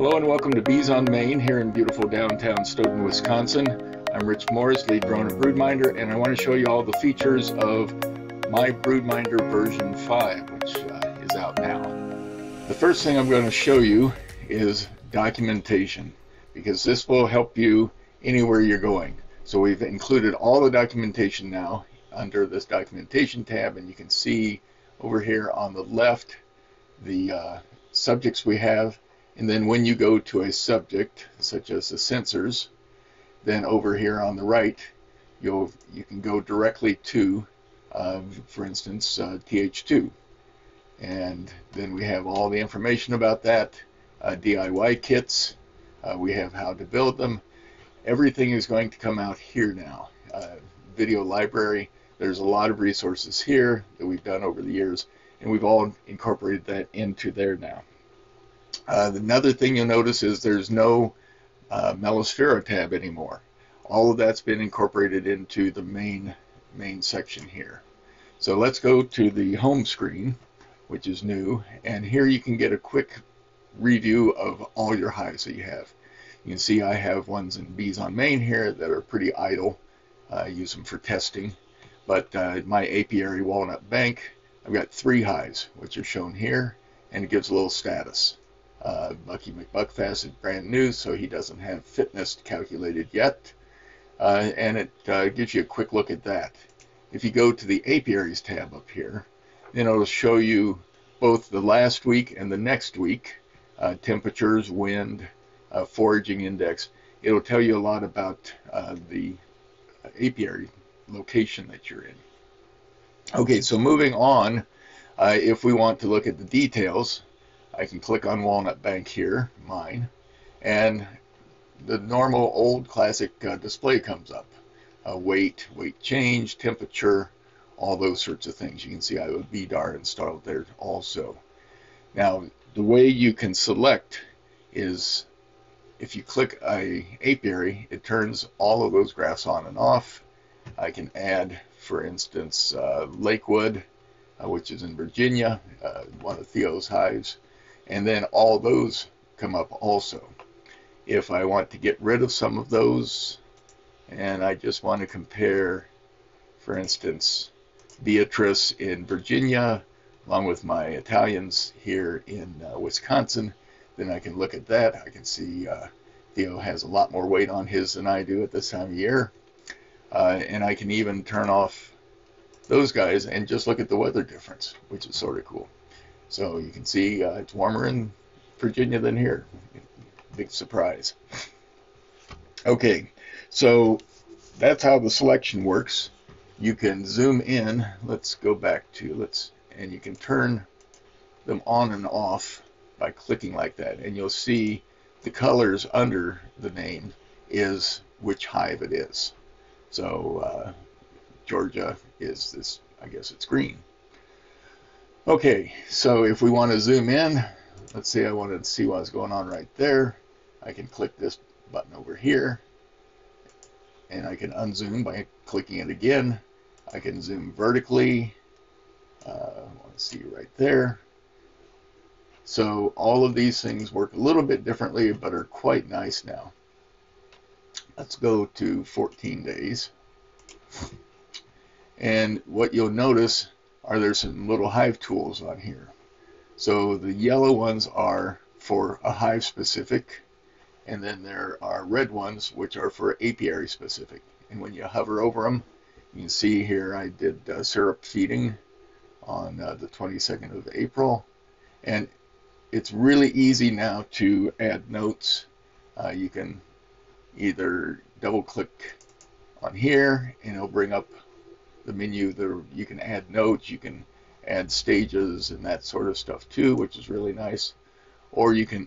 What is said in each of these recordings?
Hello and welcome to Bees on Main here in beautiful downtown Stoughton, Wisconsin. I'm Rich Morris, lead drone and broodminder, and I want to show you all the features of MyBroodMinder version 5, which is out now. The first thing I'm going to show you is documentation, because this will help you anywhere you're going. So we've included all the documentation now under this documentation tab, and you can see over here on the left the subjects we have. And then when you go to a subject, such as the sensors, then over here on the right, you can go directly to, for instance, TH2. And then we have all the information about that, DIY kits, we have how to build them. Everything is going to come out here now. Video library, there's a lot of resources here that we've done over the years, and we've all incorporated that into there now. Another thing you'll notice is there's no Melosphere tab anymore. All of that's been incorporated into the main section here. So let's go to the home screen, which is new, and here you can get a quick review of all your hives that you have. You can see I have ones in Bees on Main here that are pretty idle. I use them for testing, but my apiary walnut bank, I've got 3 hives, which are shown here, and it gives a little status. Bucky McBuckfast is brand new, so he doesn't have fitness calculated yet, and it gives you a quick look at that. If you go to the apiaries tab up here, then it'll show you both the last week and the next week, temperatures, wind, foraging index. It'll tell you a lot about the apiary location that you're in. Okay, so moving on, if we want to look at the details, I can click on Walnut Bank here, mine, and the normal old classic display comes up. Weight change, temperature, all those sorts of things. You can see I have a BDAR installed there also. Now, the way you can select is if you click a apiary, it turns all of those graphs on and off. I can add, for instance, Lakewood, which is in Virginia, one of Theo's hives. And then all those come up also. If I want to get rid of some of those, and I just want to compare, for instance, Beatrice in Virginia, along with my Italians here in Wisconsin, then I can look at that. I can see Theo has a lot more weight on his than I do at this time of year. And I can even turn off those guys and just look at the weather difference, which is sort of cool. So you can see it's warmer in Virginia than here. Big surprise. Okay, so that's how the selection works. You can zoom in. Let's go back to, and you can turn them on and off by clicking like that. And you'll see the colors under the name is which hive it is. So Georgia is this, I guess it's green. Okay, so if we want to zoom in, let's say I wanted to see what's going on right there, I can click this button over here, and I can unzoom by clicking it again. I can zoom vertically. I want to see right there. So all of these things work a little bit differently, but are quite nice now. Let's go to 14 days. And what you'll notice are there some little hive tools on here. So the yellow ones are for a hive specific, and then there are red ones which are for apiary specific. And when you hover over them, you can see here I did syrup feeding on the 22nd of April, and it's really easy now to add notes. You can either double click on here and it'll bring up the menu there. You can add notes, you can add stages and that sort of stuff too, which is really nice. Or you can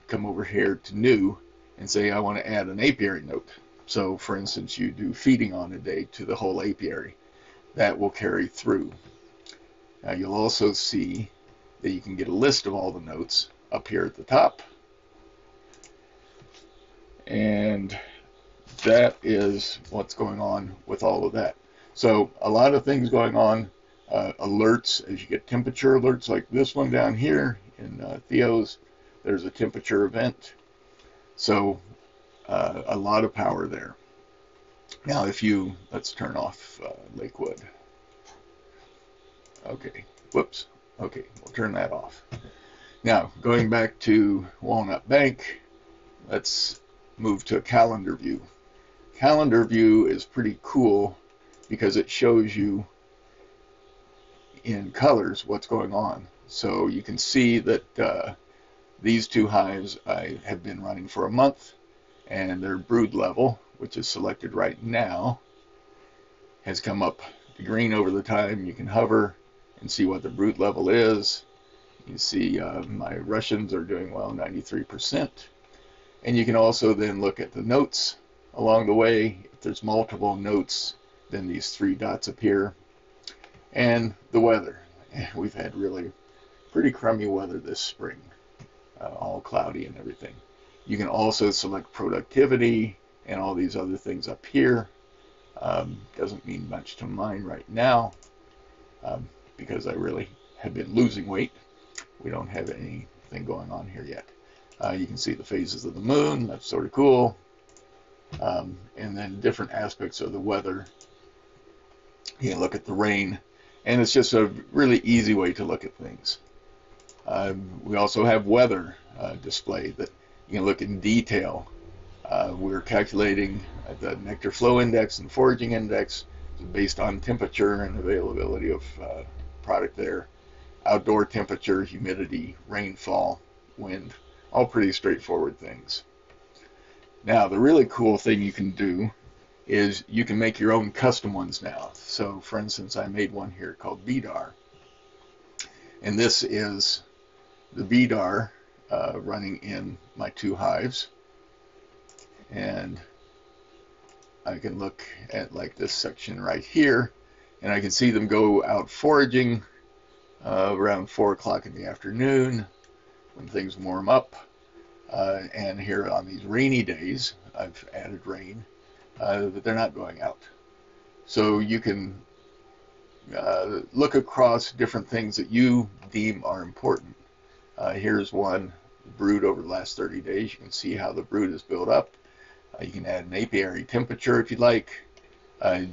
come over here to new and say I want to add an apiary note. So for instance, you do feeding on a day to the whole apiary. That will carry through. Now you'll also see that you can get a list of all the notes up here at the top. And that is what's going on with all of that. So a lot of things going on, alerts as you get temperature alerts like this one down here in Theo's, There's a temperature event. So a lot of power there. Now let's turn off Lakewood. Okay, whoops. Okay, we'll turn that off. Now, going back to Walnut Bank, let's move to a calendar view. Calendar view is pretty cool because it shows you in colors what's going on. So you can see that these two hives I have been running for a month, and their brood level, which is selected right now, has come up to green over the time. You can hover and see what the brood level is. You see my Russians are doing well, 93%. And you can also then look at the notes along the way. If there's multiple notes, then these 3 dots appear. And the weather. We've had really pretty crummy weather this spring, all cloudy and everything. You can also select productivity and all these other things up here. Doesn't mean much to mine right now because I really have been losing weight. We don't have anything going on here yet. You can see the phases of the moon. That's sort of cool. And then different aspects of the weather. You can look at the rain. And it's just a really easy way to look at things. We also have weather display that you can look in detail. We're calculating the nectar flow index and foraging index based on temperature and availability of product there. Outdoor temperature, humidity, rainfall, wind, all pretty straightforward things. Now, the really cool thing you can do is you can make your own custom ones now. So, for instance, I made one here called BDAR. And this is the BDAR running in my 2 hives. And I can look at like this section right here, and I can see them go out foraging around 4 o'clock in the afternoon when things warm up. And here on these rainy days, I've added rain, but they're not going out. So you can look across different things that you deem are important. Here's one, brood over the last 30 days. You can see how the brood is built up. You can add an apiary temperature if you like.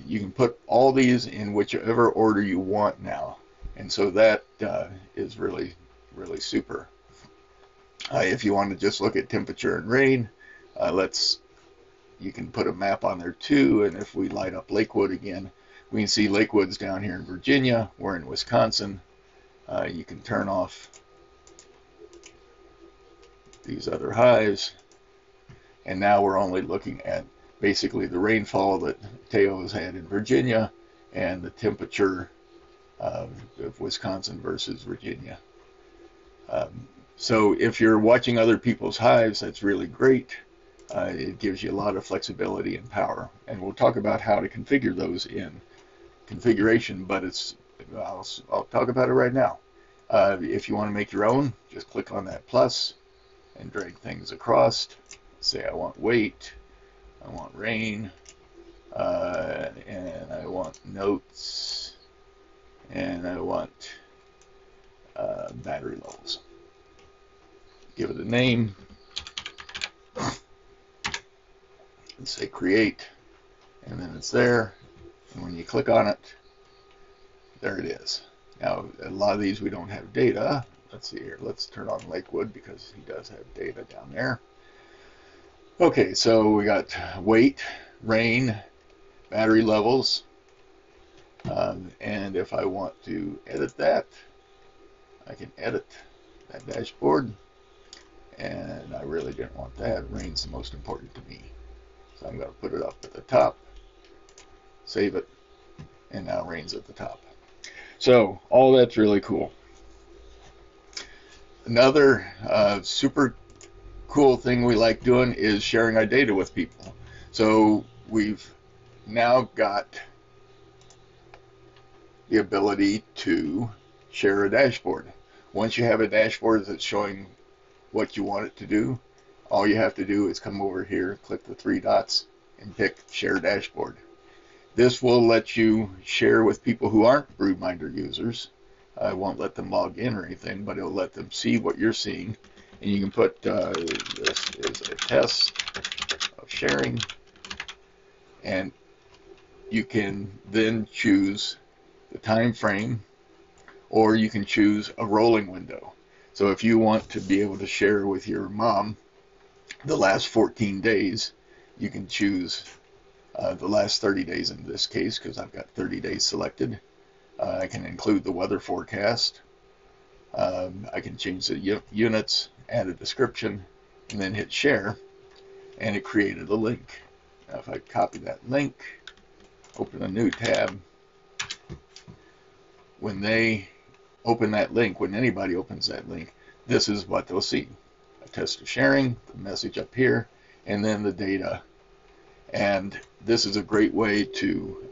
You can put all these in whichever order you want now. And so that is really, really super. If you want to just look at temperature and rain, you can put a map on there too. And if we light up Lakewood again, we can see Lakewood's down here in Virginia. We're in Wisconsin. You can turn off these other hives. And now we're only looking at basically the rainfall that Teo has had in Virginia and the temperature of Wisconsin versus Virginia. So if you're watching other people's hives, that's really great. It gives you a lot of flexibility and power. And we'll talk about how to configure those in configuration, but I'll talk about it right now. If you want to make your own, just click on that plus and drag things across. Say I want weight, I want rain, and I want notes, and I want battery levels. Give it a name, and say create, and then it's there, and when you click on it, there it is. Now, a lot of these we don't have data. Let's see here, let's turn on Lakewood because he does have data down there. Okay, so we got weight, rain, battery levels, and if I want to edit that, I can edit that dashboard, and I really didn't want that. Rain's the most important to me, so I'm going to put it up at the top, save it, and now rain's at the top. So all that's really cool. Another super cool thing we like doing is sharing our data with people. So we've now got the ability to share a dashboard. Once you have a dashboard that's showing what you want it to do, all you have to do is come over here, click the 3 dots, and pick Share Dashboard. This will let you share with people who aren't BroodMinder users. I won't let them log in or anything, but it'll let them see what you're seeing. And you can put this is a test of sharing, and you can then choose the time frame, or you can choose a rolling window. So if you want to be able to share with your mom the last 14 days, you can choose the last 30 days in this case, because I've got 30 days selected. I can include the weather forecast. I can change the units, add a description, and then hit share, and it created a link. Now if I copy that link, open a new tab, when they open that link, when anybody opens that link, this is what they'll see. A test of sharing, the message up here, and then the data. And this is a great way to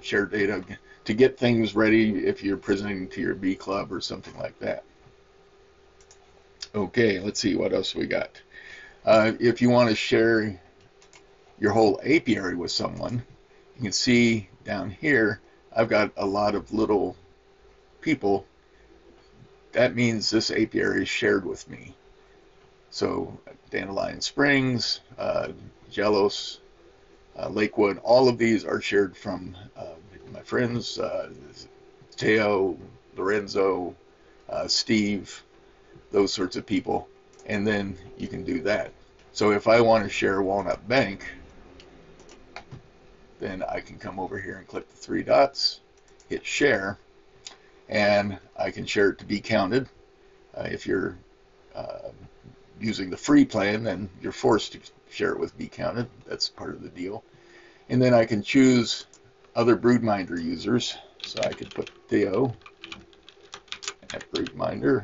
share data, to get things ready if you're presenting to your bee club or something like that. Okay, let's see what else we got. If you want to share your whole apiary with someone, you can see down here, I've got a lot of little people. That means this apiary is shared with me. So Dandelion Springs, Jealous, Lakewood, all of these are shared from my friends, Teo, Lorenzo, Steve, those sorts of people. And then you can do that. So if I want to share Walnut Bank, then I can come over here and click the three dots, hit share, and I can share it to be counted. If you're using the free plan, then you're forced to share it with be counted. That's part of the deal. And then I can choose other BroodMinder users. So I could put Theo at BroodMinder.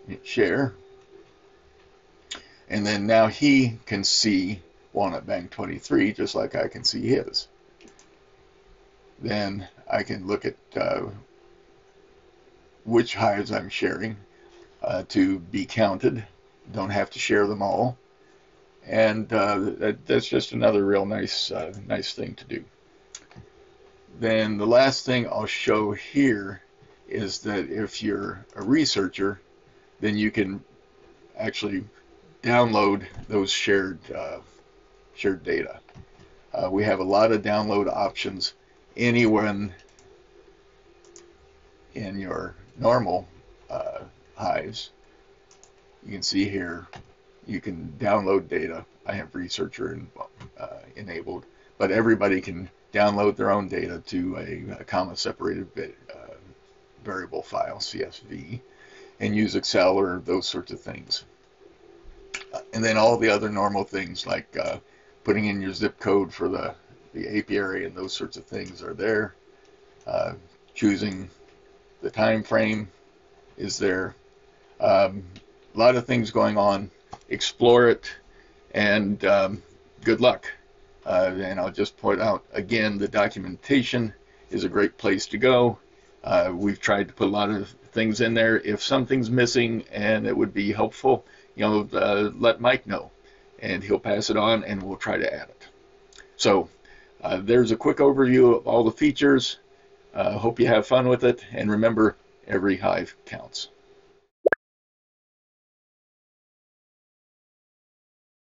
Hit share. And then now he can see Walnut Bank 23 just like I can see his. Then I can look at which hives I'm sharing to be counted. Don't have to share them all. And that's just another real nice thing to do. Then the last thing I'll show here is that if you're a researcher, then you can actually download those shared data. We have a lot of download options. Anyone in your normal hives, you can see here, you can download data. I have researcher enabled, but everybody can download their own data to a comma separated variable file, CSV, and use Excel or those sorts of things. And then all the other normal things like putting in your zip code for the apiary and those sorts of things are there. Choosing the time frame is there. A lot of things going on. Explore it, and good luck. And I'll just point out again, the documentation is a great place to go. We've tried to put a lot of things in there. If something's missing and it would be helpful, let Mike know, and he'll pass it on, and we'll try to add it. So there's a quick overview of all the features. Hope you have fun with it, and remember, every hive counts.